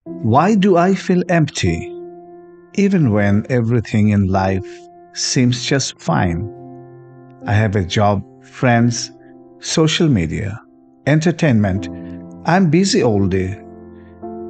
Why do I feel empty even when everything in life seems just fine? I have a job, friends, social media, entertainment. I'm busy all day,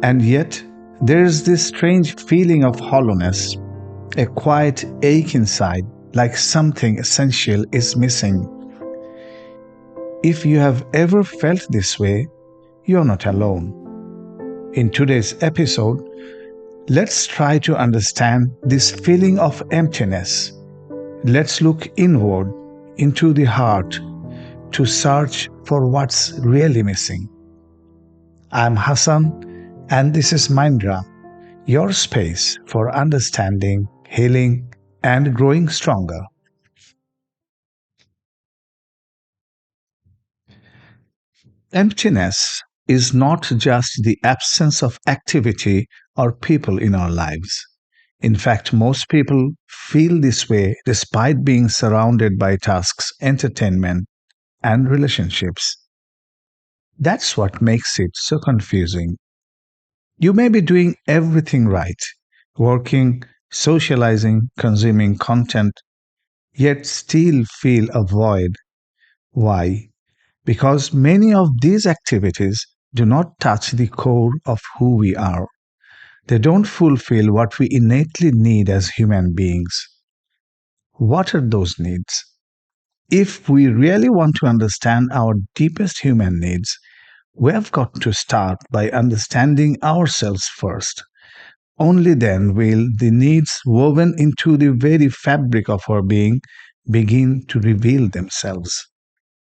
and yet there is this strange feeling of hollowness, a quiet ache inside, like something essential is missing. If you have ever felt this way, you're not alone. In today's episode, let's try to understand this feeling of emptiness. Let's look inward into the heart to search for what's really missing. I'm Hassan, and this is Mindra, your space for understanding, healing, and growing stronger. Emptiness is not just the absence of activity or people in our lives. In fact, most people feel this way despite being surrounded by tasks, entertainment, and relationships. That's what makes it so confusing. You may be doing everything right, working, socializing, consuming content, yet still feel a void. Why? Because many of these activities do not touch the core of who we are. They don't fulfill what we innately need as human beings. What are those needs? If we really want to understand our deepest human needs, we have got to start by understanding ourselves first. Only then will the needs woven into the very fabric of our being begin to reveal themselves.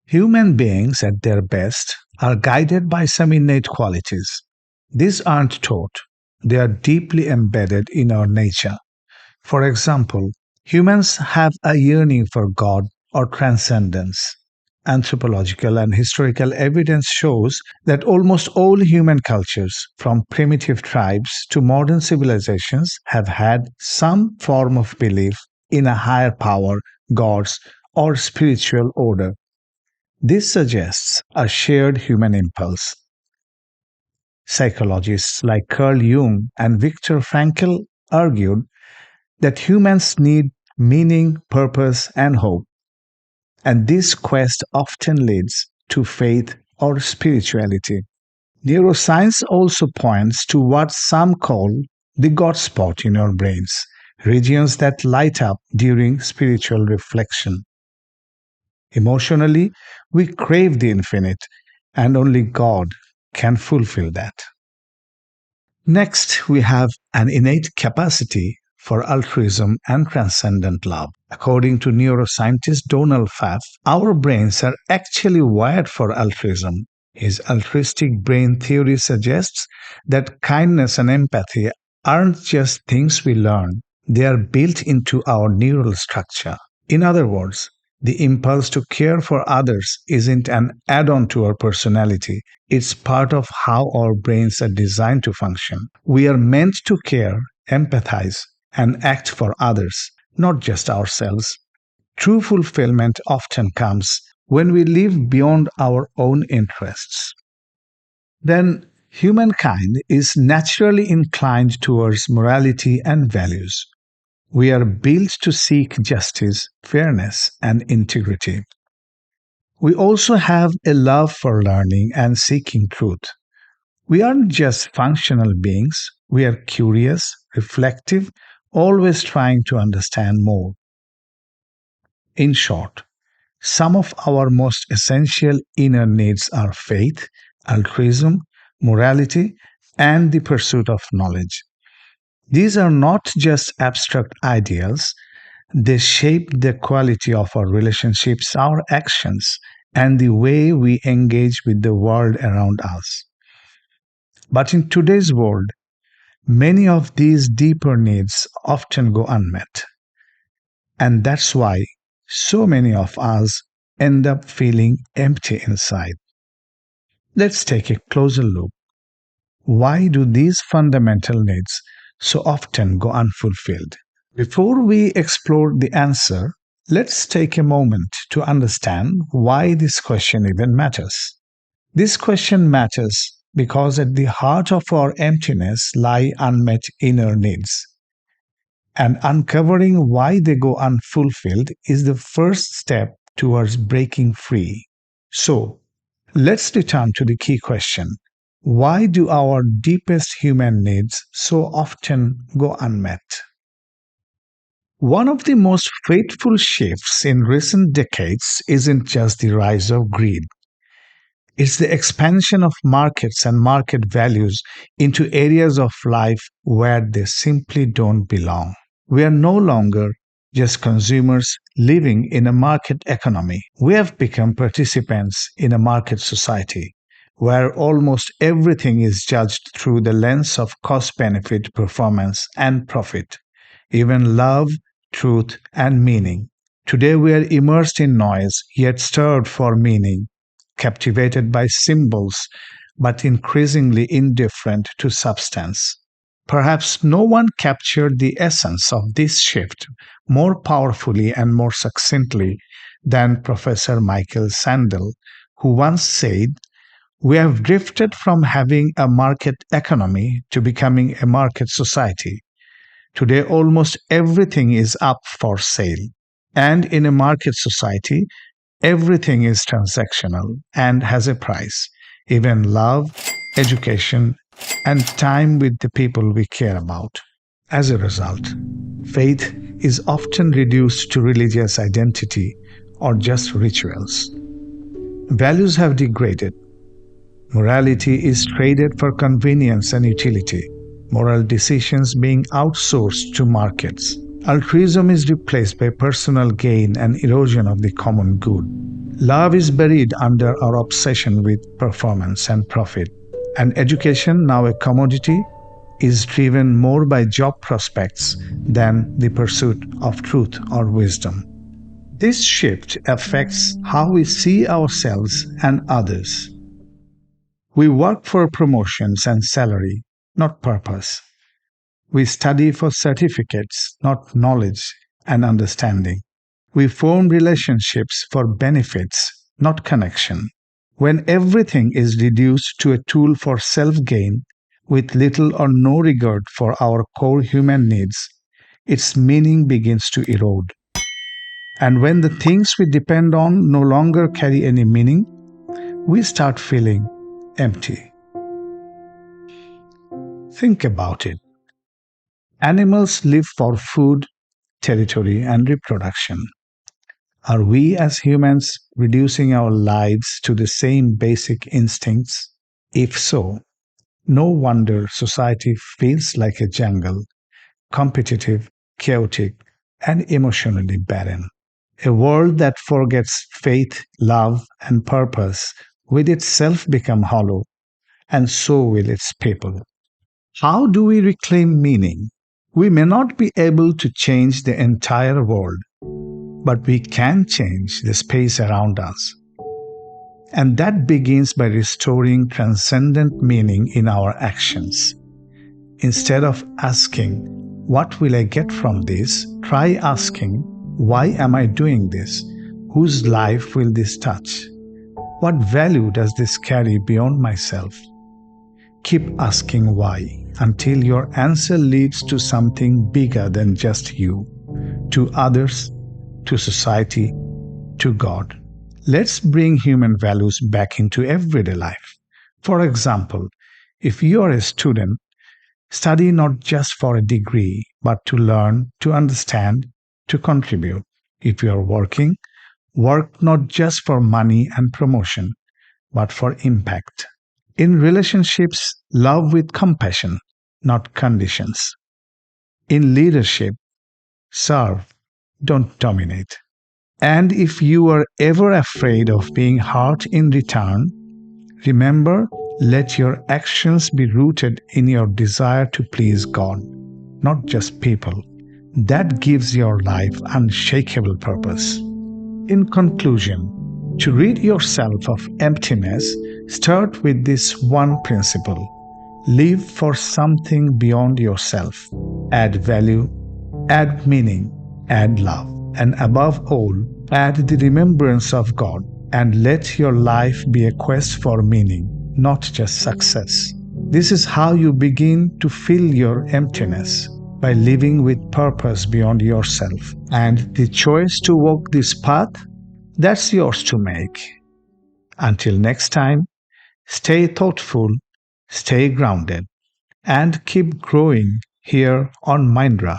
Human beings at their best are guided by some innate qualities. These aren't taught, they are deeply embedded in our nature. For example, humans have a yearning for God or transcendence. Anthropological and historical evidence shows that almost all human cultures, from primitive tribes to modern civilizations, have had some form of belief in a higher power, gods, or spiritual order. This suggests a shared human impulse. Psychologists like Carl Jung and Viktor Frankl argued that humans need meaning, purpose, and hope, and this quest often leads to faith or spirituality. Neuroscience also points to what some call the God spot in our brains, regions that light up during spiritual reflection. Emotionally, we crave the infinite, and only God can fulfill that. Next, we have an innate capacity for altruism and transcendent love. According to neuroscientist Donald Pfaff, our brains are actually wired for altruism. His altruistic brain theory suggests that kindness and empathy aren't just things we learn, they are built into our neural structure. In other words, the impulse to care for others isn't an add on to our personality, it's part of how our brains are designed to function. We are meant to care, empathize, and act for others, not just ourselves. True fulfillment often comes when we live beyond our own interests. Then, humankind is naturally inclined towards morality and values. We are built to seek justice, fairness, and integrity. We also have a love for learning and seeking truth. We aren't just functional beings, we are curious, reflective, always trying to understand more. In short, some of our most essential inner needs are faith, altruism, morality, and the pursuit of knowledge. These are not just abstract ideals, they shape the quality of our relationships, our actions, and the way we engage with the world around us. But in today's world, many of these deeper needs often go unmet. And that's why so many of us end up feeling empty inside. Let's take a closer look. Why do these fundamental needs so often go unfulfilled? Before we explore the answer, let's take a moment to understand why this question even matters. This question matters because at the heart of our emptiness lie unmet inner needs. And uncovering why they go unfulfilled is the first step towards breaking free. So, let's return to the key question. Why do our deepest human needs so often go unmet? One of the most fateful shifts in recent decades isn't just the rise of greed. It's the expansion of markets and market values into areas of life where they simply don't belong. We are no longer just consumers living in a market economy. We have become participants in a market society where almost everything is judged through the lens of cost benefit, performance, and profit. Even love, truth, and meaning. Today we are immersed in noise, yet stirred for meaning, captivated by symbols, but increasingly indifferent to substance. Perhaps no one captured the essence of this shift more powerfully and more succinctly than Professor Michael Sandel, who once said, "We have drifted from having a market economy to becoming a market society. Today, almost everything is up for sale. And in a market society, everything is transactional and has a price, even love, education, and time with the people we care about." As a result, faith is often reduced to religious identity or just rituals. Values have degraded. Morality is traded for convenience and utility, moral decisions being outsourced to markets. Altruism is replaced by personal gain and erosion of the common good. Love is buried under our obsession with performance and profit. And education, now a commodity, is driven more by job prospects than the pursuit of truth or wisdom. This shift affects how we see ourselves and others. We work for promotions and salary, not purpose. We study for certificates, not knowledge and understanding. We form relationships for benefits, not connection. When everything is reduced to a tool for self-gain, with little or no regard for our core human needs, its meaning begins to erode. And when the things we depend on no longer carry any meaning, we start feeling empty. Think about it. Animals live for food, territory, and reproduction. Are we as humans reducing our lives to the same basic instincts? If so, no wonder society feels like a jungle, competitive, chaotic, and emotionally barren. A world that forgets faith, love, and purpose will itself become hollow, and so will its people. How do we reclaim meaning? We may not be able to change the entire world, but we can change the space around us. And that begins by restoring transcendent meaning in our actions. Instead of asking, "What will I get from this?" try asking, "Why am I doing this? Whose life will this touch? What value does this carry beyond myself?" Keep asking why until your answer leads to something bigger than just you, to others, to society, to God. Let's bring human values back into everyday life. For example, if you are a student, study not just for a degree, but to learn, to understand, to contribute. If you are working, work not just for money and promotion, but for impact. In relationships, love with compassion, not conditions. In leadership, serve, don't dominate. And if you are ever afraid of being hurt in return, remember, let your actions be rooted in your desire to please God, not just people. That gives your life unshakable purpose. In conclusion, to rid yourself of emptiness, start with this one principle. Live for something beyond yourself. Add value, add meaning, add love. And above all, add the remembrance of God, and let your life be a quest for meaning, not just success. This is how you begin to fill your emptiness, by living with purpose beyond yourself. And the choice to walk this path, that's yours to make. Until next time, stay thoughtful, stay grounded, and keep growing here on Mindra.